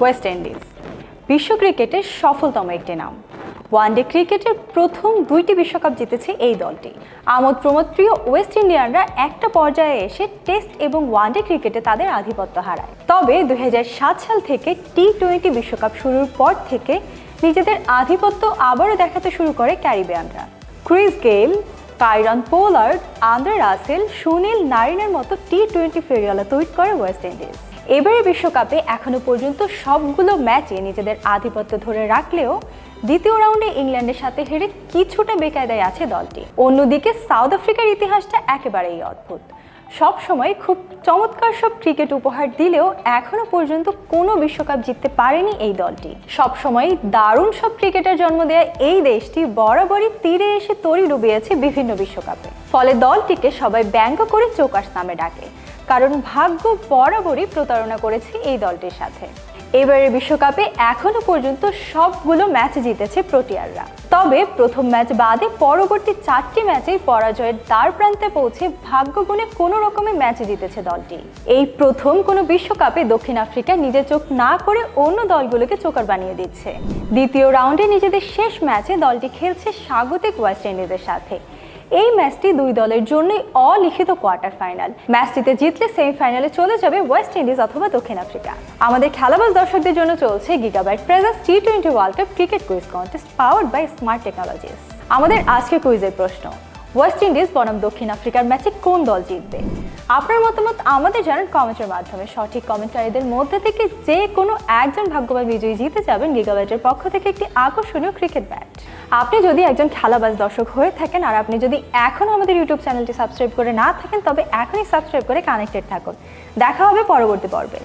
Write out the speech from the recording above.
West Indies বিশ্ব ক্রিকেটের সফলতম একটি নাম। ওয়ানডে ক্রিকেটের প্রথম 2টি বিশ্বকাপ জিতেছে এই দলটি। আমোদ প্রমোদ প্রিয় ওয়েস্ট ইন্ডিয়ানরা একটা পর্যায়ে এসে টেস্ট এবং ওয়ানডে ক্রিকেটে তাদের আধিপত্য হারায়। তবে 2007 সাল থেকে টি-20 বিশ্বকাপ শুরুর পর থেকে নিজেদের আধিপত্য আবারও দেখাতে শুরু করে ক্যারিবিয়ানরা। Chris Gayle, Kieron Pollard, Andre Russell, Sunil নারিনের মতো টি-20 ফেরিওয়ালা তৈরি করে ওয়েস্ট ইন্ডিজ। এবারের বিশ্বকাপে এখনো পর্যন্ত সবগুলো ম্যাচে নিজেদের আধিপত্য ধরে রাখলেও দ্বিতীয় রাউন্ডে ইংল্যান্ডের সাথে হেরে কিছুটা বেকায়দায় আছে দলটি। অন্যদিকে সাউথ আফ্রিকার ইতিহাসটা একেবারেই অদ্ভুত। সব সময় খুব চমৎকার সব ক্রিকেট উপহার দিলেও এখনো পর্যন্ত কোনো বিশ্বকাপ জিততে পারেনি এই দলটি। সব সময় দারুণ সব ক্রিকেটার জন্ম দেয়া এই দেশটি বরাবরই তীরে এসে তরি ডুবিয়েছে বিভিন্ন বিশ্বকাপে। ফলে দলটিকে সবাই ব্যঙ্গ করে চোকাস নামে ডাকে, কারণ ভাগ্য বরাবরই প্রতারণা করেছে এই দলটির সাথে। এবারের বিশ্বকাপে এখনো পর্যন্ত সবগুলো ম্যাচ জিতেছে প্রোটিয়াররা। তবে প্রথম ম্যাচ বাদে পরবর্তী 4টি ম্যাচেই পরাজয়ের দ্বার প্রান্তে পৌঁছে ভাগ্যগুণে কোনো রকমে ম্যাচ জিতেছে দলটি। এই প্রথম কোনো বিশ্বকাপে দক্ষিণ আফ্রিকা নিজের চোখ না করে অন্য দলগুলোকে চোকার বানিয়ে দিচ্ছে। দ্বিতীয় রাউন্ডে নিজেদের শেষ ম্যাচে দলটি খেলছে স্বাগতিক ওয়েস্ট ইন্ডিজের সাথে। এই ম্যাচটি দুই দলের জন্যই অলিখিত কোয়ার্টার ফাইনাল। ম্যাচটিতে জিতলে সেমিফাইনালে চলে যাবে ওয়েস্ট ইন্ডিজ অথবা দক্ষিণ আফ্রিকা। আমাদের খেলাবাজ দর্শকদের জন্য চলছে গিগাবাইট প্রেজেন্স টি-20 world cup cricket quiz contest powered by smart technologies. আমাদের আজকের কুইজের প্রশ্ন, ওয়েস্ট ইন্ডিজ বনাম দক্ষিণ আফ্রিকার ম্যাচে কোন দল জিতবে? আপনার মতামত আমাদের জানান কমেন্টের মাধ্যমে। সঠিক কমেন্টকারীদের মধ্যে থেকে যে কোনো একজন ভাগ্যবান বিজয়ী জিতে যাবেন গিগাবাইটের পক্ষ থেকে একটি আকর্ষণীয় ক্রিকেট ব্যাট। আপনি যদি একজন খেলাবাজ দর্শক হয়ে থাকেন আর আপনি যদি এখনও আমাদের ইউটিউব চ্যানেলটি সাবস্ক্রাইব করে না থাকেন, তবে এখনই সাবস্ক্রাইব করে কানেক্টেড থাকুন। দেখা হবে পরবর্তী পর্বে।